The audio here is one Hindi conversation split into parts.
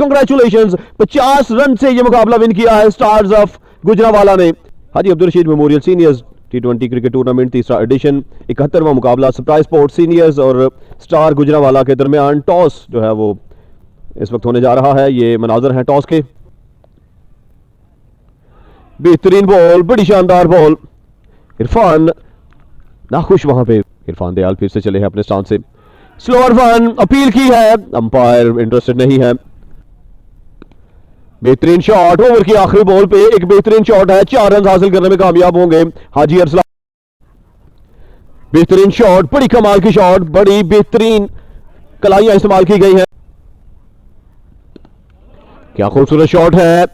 कंग्रेचुलेशंस, 50 रन से यह मुकाबला विन किया है स्टार्स ऑफ गुजरावाला ने। Haji Abdul Rashid memorial seniors T20 cricket tournament तीसरा एडिशन 71वां मुकाबला सरप्राइज स्पोर्ट्स सीनियर्स और स्टार गुजरावाला के दरमियान टॉस जो है वो इस वक्त होने जा रहा है। ये मनाजर हैं टॉस के। बेहतरीन बॉल, बड़ी शानदार बॉल, इरफान नाखुश वहां पे। इरफान दयाल फिर से चले हैं अपने स्थान से। स्लोअर वन, अपील की है, अंपायर इंटरेस्टेड नहीं है। बेहतरीन शॉट, ओवर की आखिरी बॉल पे एक बेहतरीन शॉट है, 4 रन हासिल करने में कामयाब होंगे हाजी अरसलान। बेहतरीन शॉट, बड़ी कमाल की शॉट, बड़ी बेहतरीन कलाइयां इस्तेमाल की गई हैं। क्या खूबसूरत शॉट है,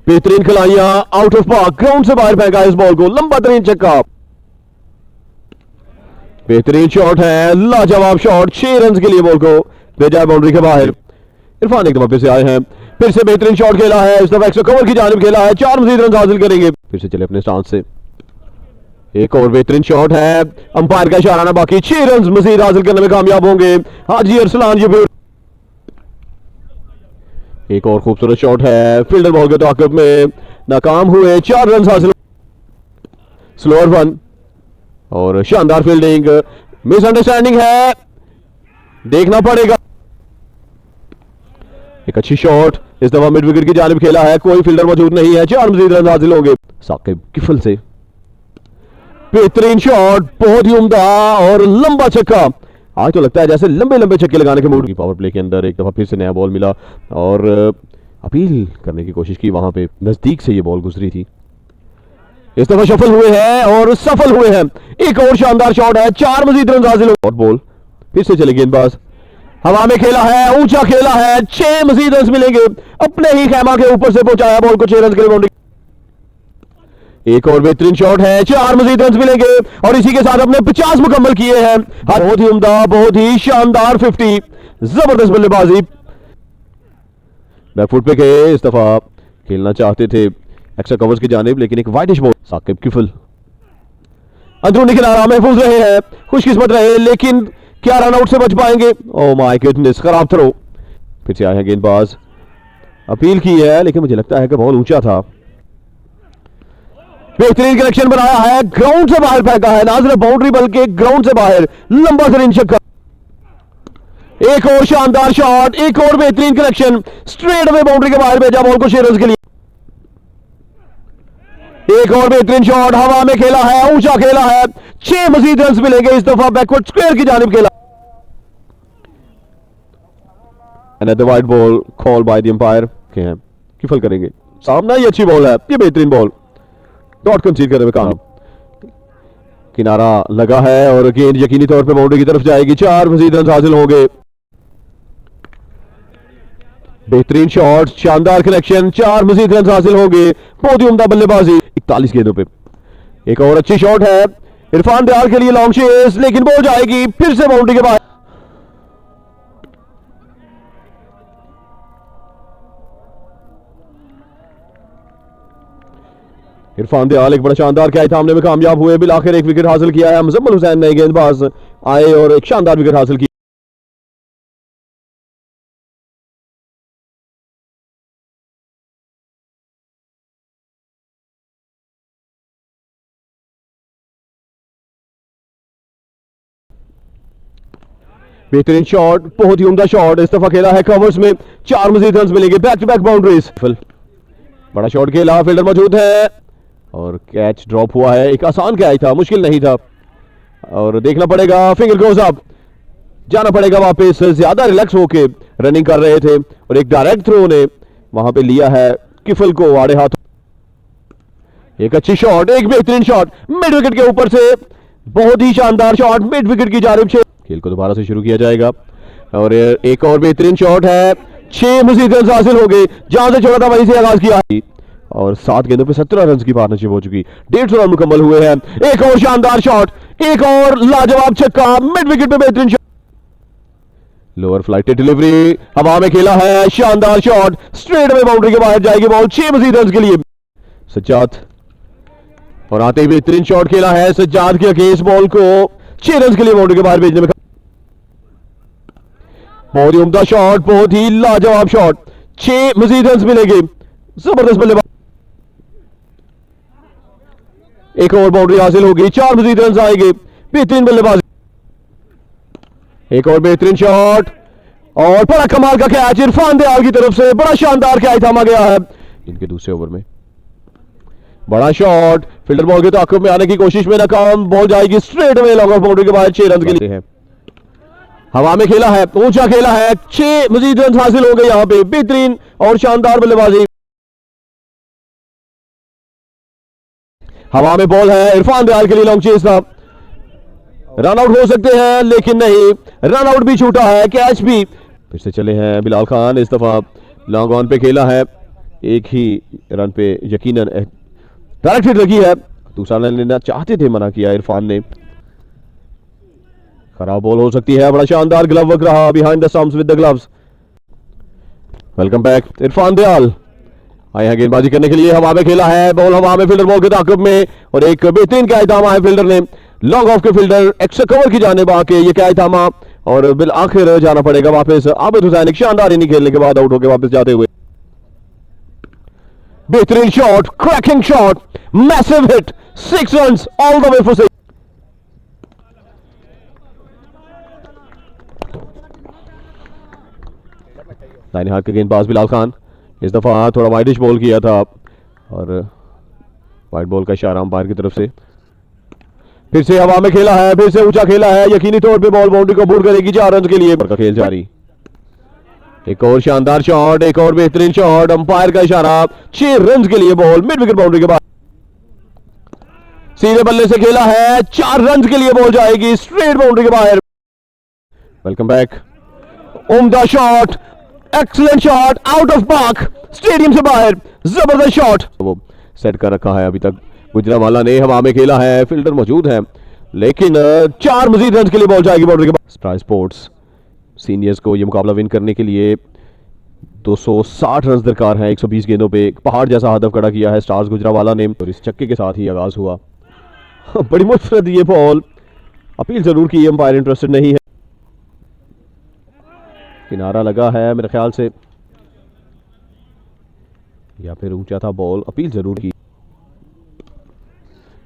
बेहतरीन कलाइयां, आउट ऑफ पार्क, ग्राउंड से बाहर फेंका इस बॉल को, लंबा तरीन छक्का। बेहतरीन शॉट है, लाजवाब शॉट, 6 रन के लिए बॉल को भेजा बाउंड्री के बाहर। इरफान एक दफा फिर से आए हैं, फिर से बेहतरीन शॉट खेला है, इस दफा 100 कवर की जानिब खेला है, 4 मजीद रन हासिल करेंगे। फिर से चले अपने स्टांस से, एक और बेहतरीन शॉट है, अंपायर का इशारा ना बाकी, 6 रन मजीद हासिल करने में कामयाब होंगे हाजी अरसलान। ये एक और खूबसूरत शॉट है, फील्डर बॉल के ताक़ब में नाकाम हुए, 4 रन हासिल। स्लोअर वन और शानदार फील्डिंग, मिसअंडरस्टैंडिंग है, देखना पड़ेगा। एक अच्छी शॉट, इस दफा मिड विकेट की जानिब खेला है, कोई फील्डर मौजूद नहीं है, 4 मजीद रन हासिल होंगे साकिब किफल से। बेहतरीन शॉट, बहुत ही उम्दा और लंबा छक्का। आज तो लगता है जैसे लंबे लंबे छक्के लगाने के मूड की। पावर प्ले के अंदर एक दफा फिर से नया बॉल मिला और अपील करने की कोशिश की, वहां पे नजदीक से ये बॉल गुजरी थी। इस दफा सफल हुए हैं और सफल हुए हैं, एक और शानदार शॉट है, 4 मजीद रन हासिल। और बॉल फिर से चले गेंदबाज, हवा में खेला है, ऊंचा खेला है, 6 मजीद रन मिलेंगे, अपने ही खेमा के ऊपर से पहुंचाया बॉल को 6 रन के लिए बाउंड्री। एक और बेहतरीन शॉट है, 4 मजीद रन मिलेंगे और इसी के साथ अपने 50 मुकम्मल किए हैं। बहुत ही उम्दा, बहुत ही शानदार 50, जबरदस्त बल्लेबाजी। बैकफुट पे गए, इस दफा खेलना चाहते थे एक्स्ट्रा कवर्स की जानिब, लेकिन एक वाइडिश बॉल, साकिब किफल अंदरूनी किनारा महफूज रहे हैं, खुशकिस्मत रहे, लेकिन क्या रन आउट से बच पाएंगे? ओह माय गॉडनेस, खराब थ्रो। फिर से आए हैं गेंदबाज, अपील की है, लेकिन मुझे लगता है कि बॉल ऊंचा था। बेहतरीन कनेक्शन बनाया है, ग्राउंड से बाहर फेंका है, ना सिर्फ बाउंड्री बल्कि ग्राउंड से बाहर, लंबा तरीन छक्का। एक और शानदार शॉट, एक और बेहतरीन कनेक्शन, स्ट्रेट अवे बाउंड्री के बाहर भेजा बॉल को 6 रन के लिए। एक और बेहतरीन शॉट, हवा में खेला है, ऊंचा खेला है, 6 मजीद रन मिलेंगे, इस दफा बैकवर्ड स्क्वायर की जानिब खेला। Another white ball call by the umpire के हैं, किफल करेंगे सामना, ये अच्छी बॉल है, ये बेहतरीन बॉल, डॉट कंसीड करने में कामयाब। किनारा लगा है और गेंद यकीनी तौर पे बाउंड्री की तरफ जाएगी, 4 मजीद रन हासिल होंगे। बेहतरीन शॉट, शानदार कनेक्शन, 4 मजीद रन हासिल होंगे, बहुत ही उम्दा बल्लेबाजी 41 गेंदों पे। एक और अच्छी शॉट है, इरफान दयाल के लिए लॉन्ग चेस, लेकिन बॉल जाएगी फिर से बाउंड्री के बाहर। इरफान दयाल एक बड़ा शानदार कैच थामने में कामयाब हुए, बिल आखिर एक विकेट हासिल किया है। मुजम्मल हुसैन नए गेंदबाज आए और एक शानदार विकेट हासिल की। बेहतरीन शॉट, बहुत ही उम्दा शॉट, इस दफा खेला है कवर्स में, 4 मजीद रन मिलेंगे, बैक टू बैक बाउंड्रीज। बड़ा शॉट खेला, फील्डर मौजूद है और कैच ड्रॉप हुआ है। एक आसान कैच था, मुश्किल नहीं था और देखना पड़ेगा, फिंगर गोज अप, जाना पड़ेगा वापस। ज्यादा रिलैक्स होके रनिंग कर रहे थे और एक डायरेक्ट थ्रो ने वहां पे लिया है किफल को आड़े हाथ। एक अच्छी शॉट, एक बेहतरीन शॉट मिड विकेट के ऊपर से, बहुत ही शानदार शॉट मिड विकेट की जानिब से। खेल को दोबारा से शुरू किया जाएगा और एक और बेहतरीन शॉट है, 6 मजीद रन हासिल हो गए, जहां से छोड़ा था वहीं से आगाज किया और 7 गेंदों पे 17 रन की पार्टनरशिप हो चुकी, 150 रन मुकम्मल हुए हैं। एक और शानदार शॉट, एक और लाजवाब छक्का मिड विकेट पे, बेहतरीन शॉट, लोअर फ्लाइटेड डिलीवरी, हवा में खेला है, शानदार शॉट, स्ट्रेट अवे बाउंड्री के बाहर जाएगी बॉल, 6 मजीद रन के लिए सज्जाद। और आते ही बेहतरीन शॉट खेला है सज्जाद के अगेंस्ट, बॉल को 6 रन के लिए बाउंड्री के बाहर भेजने में, बहुत ही उम्दा शॉट, बहुत ही लाजवाब शॉट, 6 मजीद रन मिलेंगे। जबरदस्त बल्लेबाज, एक और बाउंड्री हासिल होगी, 4 मजीद रन आएंगे। बेहतरीन बल्लेबाजी, एक और बेहतरीन शॉट और बड़ा कमाल का कैच इरफान दयाल की तरफ से, बड़ा शानदार कैच थामा गया है इनके दूसरे ओवर में। बड़ा शॉट, फील्डर बॉल के ताक़ुब में आने की कोशिश में नाकाम, बॉल जाएगी straight away long off boundary के बाद। 6 रन के लिए है, हवा में खेला है, ऊंचा खेला है, 6 मजीद रन हासिल हो गए यहां पे। बेहतरीन और शानदार बल्लेबाजी, हवा में बॉल है, इरफान दयाल के लिए लॉन्ग चेस था, रन आउट हो सकते हैं लेकिन नहीं, रन आउट भी छूटा है, कैच भी। फिर से चले हैं बिलाल खान, इस दफा लॉन्ग ऑन पे खेला है, एक ही रन पे यकीनन डायरेक्ट हिट लगी है, दूसरा रन लेना चाहते थे, मना किया इरफान ने। खराब बॉल हो सकती है, बड़ा शानदार ग्लव वर्क रहा behind the stumps with the gloves. Welcome back, Irfan Dayal आए हैं गेंदबाजी करने के लिए, हवा में खेला है, बॉल हवा में, फील्डर बॉल के ताक़ुब में और एक बेहतरीन कैच थामा है फील्डर ने, लॉन्ग ऑफ के फील्डर एक्स्ट्रा कवर की जाने आके ये कैच थामा और बिल आखिर जाना पड़ेगा वापस। आबिद हुसैन एक शानदार इनिंग खेलने के बाद आउट होकर वापस जाते हुए। बेहतरीन shot, cracking shot, massive hit, 6 runs all the way for 6। दाहिने हाथ के गेंदबाज बिलाल खान, इस दफा थोड़ा वाइडिश बॉल किया था और वाइड बॉल का इशारा अंपायर की तरफ से। फिर से हवा में खेला है, फिर से ऊंचा खेला है, यकीनी तौर पे बॉल बाउंड्री को अबूर करेगी। 4 रन के लिए का खेल जारी, एक और शानदार शॉट, एक और बेहतरीन शॉट, अंपायर का इशारा, 6 रन के लिए बॉल मिड विकेट बाउंड्री के बाद। सीधे बल्ले से खेला है, 4 रन के लिए बॉल जाएगी स्ट्रेट बाउंड्री के बाहर। वेलकम बैक, उम्दा shot, excellent shot, out of park, stadium से बाहर, जबरदस्त शॉट, वो सेट कर रखा है अभी तक गुजरावाला ने। हवा में खेला है, फील्डर मौजूद है लेकिन 4 मजीद रन के लिए बॉल जाएगी बाउंड्री के बाद। स्ट्राइक स्पोर्ट्स सीनियर्स को यह मुकाबला विन करने के लिए 260 रन दरकार है 120 गेंदों पे, पहाड़ जैसा हदफ खड़ा किया है स्टार्स गुजरावाला ने और इस छक्के के साथ ही आगाज हुआ। बड़ी मुस्तरद ये बॉल, अपील जरूर की, अंपायर इंटरेस्टेड नहीं है, किनारा लगा है मेरे ख्याल से या फिर ऊंचा था बॉल, अपील जरूर की।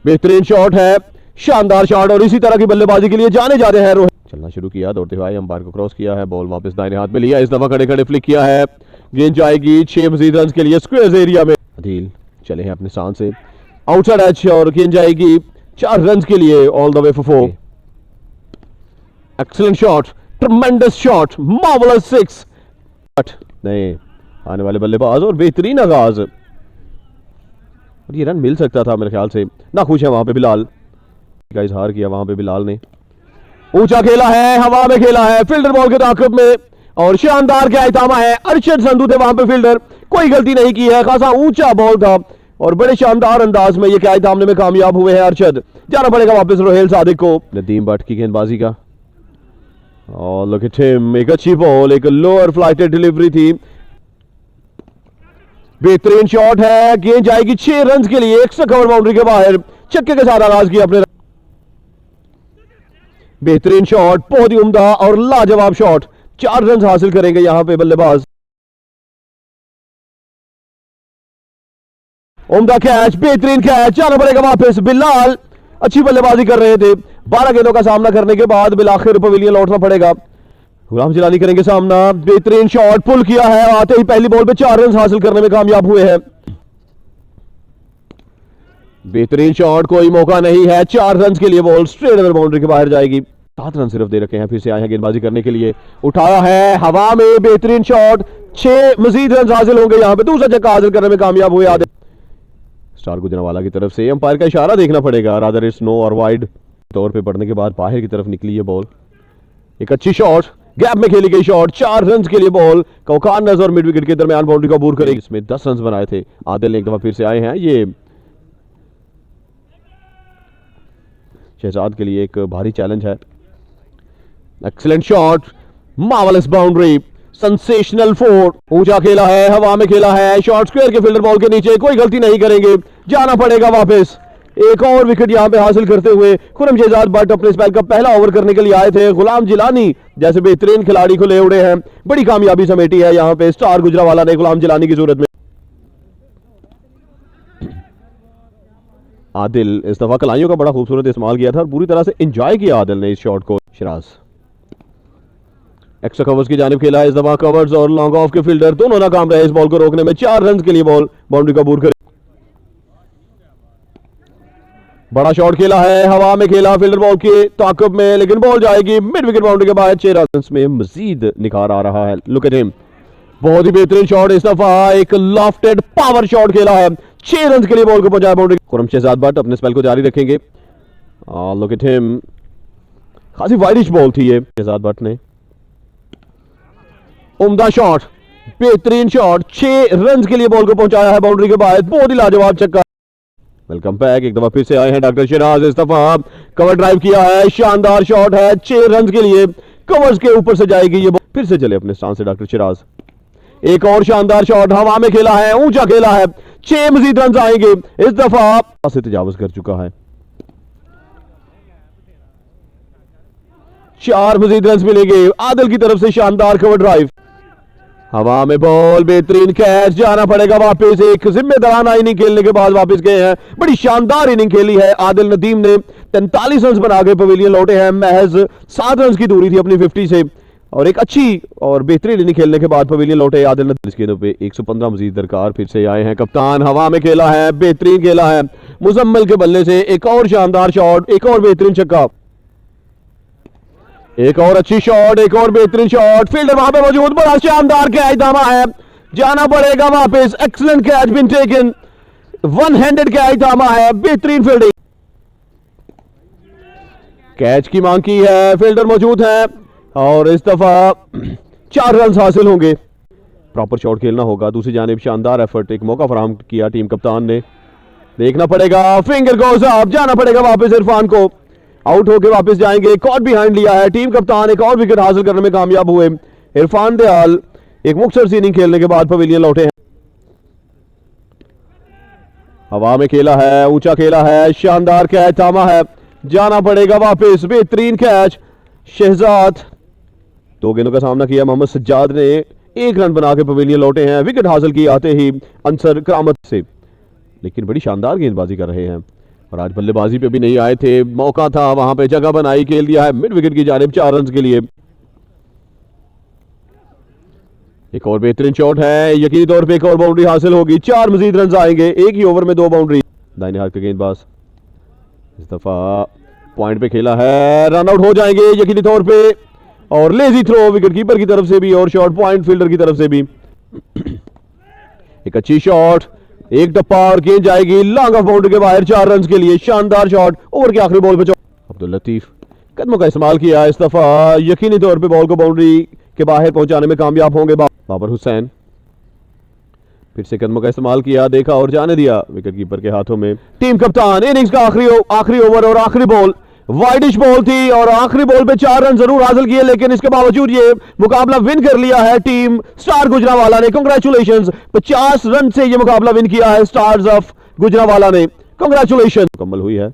बेहतरीन शॉट है, शानदार शॉट और इसी तरह की बल्लेबाजी के लिए जाने जाते हैं रोहित। चलना शुरू किया, दौड़ते हुए अंपायर को क्रॉस किया है, बॉल वापस दाहिने हाथ में लिया, इस दफा खड़े खड़े फ्लिक किया है, गेंद जाएगी 6 मजीद रन के लिए स्क्वेयर एरिया में। अदील चले हैं अपने स्थान से, आउटसाइड एज और गेंद जाएगी 4 रन के लिए all the way for 4। Excellent shot, ट्रेमेंडस shot, marvellous 6 नहीं आने वाले बल्लेबाज और बेहतरीन आगाज, और ये रन मिल सकता था मेरे ख्याल से। ना खुश है वहां पे बिलाल का इजहार किया वहां पे बिलाल ने। ऊंचा खेला है, हवा में खेला है, फील्डर बॉल के ताक़ुब में और शानदार कैच थामा है। अरशद संधू थे वहां पे फील्डर, कोई गलती नहीं की है, खासा ऊंचा बॉल था और बड़े शानदार अंदाज में ये कैच थामने में कामयाब हुए हैं अरशद। जाना पड़ेगा वापस रोहेल सादिक को। नदीम भट्ट की गेंदबाजी का और लुक एट हिम, एक अच्छी बॉल, एक लोअर फ्लाइटेड डिलीवरी थी, बेहतरीन शॉट है, गेंद जाएगी 6 रन के लिए, 100 कवर बाउंड्री के बाहर, छक्के के साथ आगाज किया अपने। बेहतरीन शॉट, बहुत ही उम्दा और लाजवाब शॉट, 4 रन हासिल करेंगे यहां पे बल्लेबाज। उम्दा कैच, बेहतरीन कैच, जाना पड़ेगा वापस। बिलाल अच्छी बल्लेबाजी कर रहे थे, 12 गेंदों का सामना करने के बाद बिल आखिर पवेलियन लौटना पड़ेगा। गुलाम जिलानी करेंगे सामना, बेहतरीन शॉट, पुल किया है, आते ही पहली बॉल पे 4 रन हासिल करने में कामयाब हुए हैं। बेहतरीन शॉट, कोई मौका नहीं है, 4 रन के लिए बॉल स्ट्रेट ओवर बाउंड्री के बाहर जाएगी। 7 रन सिर्फ दे रखे हैं, फिर से आए हैं गेंदबाजी करने के लिए, उठाया है हवा में, बेहतरीन शॉट, 6 मजीद रन हासिल होंगे यहां पे, दूसरा छक्का हासिल करने में कामयाब हुए आधे। स्टार गुजरावाला की तरफ से अंपायर का इशारा देखना पड़ेगा, रादर इट्स नो और वाइड तौर पे पड़ने के बाद बाहर की तरफ निकली है बॉल। एक अच्छी शॉट, गैप में खेली गई शॉट, 4 रन के लिए बॉल कौकानस और मिड विकेट के दरमियान बाउंड्री को अबूर करेगी। इसमें 10 रन बनाए थे, आदिल ने एक दफा फिर से आए हैं, ये शहजाद के लिए एक भारी चैलेंज है। Excellent shot, marvellous boundary, sensational 4, ऊंचा खेला है, हवा में खेला है, शॉर्ट स्क्वायर के फील्डर बॉल के नीचे, कोई गलती नहीं करेंगे, जाना पड़ेगा वापस। एक और विकेट यहां पे हासिल करते हुए खुर्रम शहजाद बट अपने स्पेल का पहला ओवर करने के लिए आए थे। गुलाम जिलानी जैसे बेहतरीन खिलाड़ी को ले उड़े हैं। बड़ी कामयाबी समेटी है यहां पे स्टार गुजरावाला ने गुलाम जिलानी की सूरत में। आदिल इस दफा कलाइयों का बड़ा खूबसूरत इस्तेमाल किया था और पूरी तरह से एंजॉय किया आदिल ने इस शॉट को। शिराज एक्स्ट्रा कवर्स की जानिब खेला। इस दफा कवर्स और लॉन्ग ऑफ के फील्डर दोनों नाकाम रहे इस बॉल को रोकने में। 4 रन के लिए बॉल बाउंड्री का बूर कर। बड़ा शॉट खेला है, हवा में खेला फील्डर बॉल के ताक़ब में, लेकिन बॉल जाएगी मिड विकेट बाउंड्री के बाद। 6 रन में मजीद निखार आ रहा है। लुक एट हिम, बहुत ही बेहतरीन शॉट। इस दफा एक लॉफ्टेड पावर शॉट खेला है। 6 रन के लिए बॉल को पहुंचाया बाउंड्री। खुर्रम शहजाद बट अपने स्पेल को जारी रखेंगे। लुक एट हिम, खासी वाइडिश बॉल थी ये शहजाद बट ने। उम्दा शॉट, बेहतरीन शॉट। 6 रन के लिए बॉल को पहुंचाया है बाउंड्री के बाद। बहुत ही लाजवाब छक्का। वेलकम बैक, एक दफा फिर से आए हैं डॉक्टर शिराज। इस दफा कवर ड्राइव किया है, शानदार शॉट है। 6 रन के लिए कवर्स के ऊपर से जाएगी ये बॉल। फिर से चले अपने स्थान से डॉक्टर शिराज। एक और शानदार शॉट, हवा में खेला है, ऊंचा खेला है। 6 मजीद रन आएंगे। इस दफा से तजावुज कर चुका है। 4 मजीद रन मिलेंगे आदिल की तरफ से। शानदार कवर ड्राइव, हवा में बॉल, बेहतरीन कैच। जाना पड़ेगा वापस। एक जिम्मेदाराना इनिंग खेलने के बाद वापस गए हैं। बड़ी शानदार इनिंग खेली है आदिल नदीम ने। 43 रन बना के पवेलियन लौटे हैं। महज 7 रन की दूरी थी अपनी 50 से और एक अच्छी और बेहतरीन इनिंग खेलने के बाद पवेलियन लौटे आदिल नदीम। इसके पे 115 मजीद दरकार। फिर से आए हैं कप्तान, हवा में खेला है, बेहतरीन खेला है। मुजम्मिल के बल्ले से एक और शानदार शॉट, एक और बेहतरीन छक्का, एक और अच्छी शॉट, एक और बेहतरीन शॉट। फील्डर वहां पे मौजूद, बड़ा शानदार कैच दामा है। जाना पड़ेगा वापस। Excellent catch been taken, 1 handed catch दामा है। बेहतरीन फील्डिंग, कैच की मांग की है, फील्डर मौजूद है और इस दफा 4 रन हासिल होंगे। प्रॉपर शॉट खेलना होगा। दूसरी जानिब शानदार एफर्ट, एक मौका फराहम किया टीम कप्तान ने। देखना पड़ेगा, फिंगर गोज अप। जाना पड़ेगा वापस। इरफान को आउट होके वापस जाएंगे। कॉट बिहाइंड लिया है टीम कप्तान। एक और विकेट हासिल करने में कामयाब हुए इरफान दयाल। एक मुख्तसर सी इनिंग खेलने के बाद पवेलियन लौटे हैं। हवा में खेला है, ऊंचा खेला है, शानदार कैच थामा है। जाना पड़ेगा वापस। बेहतरीन कैच शहजाद। 2 गेंदों का सामना किया मोहम्मद सज्जाद ने। 1 रन बना के पवेलियन लौटे हैं। विकेट हासिल की आते ही अंसर करामत से, लेकिन बड़ी शानदार गेंदबाजी कर रहे हैं और आज बल्लेबाजी पे भी नहीं आए थे। मौका था, वहां पे जगह बनाई, खेल दिया है मिड विकेट की जानिब 4 रन के लिए। एक और बेहतरीन शॉट है, यकीनी तौर पे एक और बाउंड्री हासिल होगी। 4 मजीद रन आएंगे। एक ही ओवर में 2 बाउंड्री। दाहिने हाथ का गेंदबाज इस दफा पॉइंट पे खेला है, रन आउट हो जाएंगे यकीनी तौर पे। और लेजी थ्रो विकेट कीपर की तरफ से भी और शॉर्ट पॉइंट फील्डर की तरफ से भी। एक अच्छी शॉट, एक टप्पा और गेंद जाएगी लॉन्ग ऑफ बाउंड्री के बाहर। 4 रन के लिए शानदार शॉट। ओवर के आखिरी बॉल पे अब्दुल लतीफ कदमों का इस्तेमाल किया। इस दफा यकीनी तौर पे बॉल को बाउंड्री के बाहर पहुंचाने में कामयाब होंगे बाबर हुसैन। फिर से कदमों का इस्तेमाल किया, देखा और जाने दिया विकेट कीपर के हाथों में। टीम कप्तान, इनिंग्स का आखिरी ओवर और आखिरी बॉल वाइडिश बॉल थी और आखिरी बॉल पे 4 रन जरूर हासिल किए, लेकिन इसके बावजूद ये मुकाबला विन कर लिया है टीम स्टार गुजरावाला ने। कांग्रेचुलेशंस, 50 रन से ये मुकाबला विन किया है स्टार्स ऑफ गुजरावाला ने। कांग्रेचुलेशन। मुकम्मल हुई है।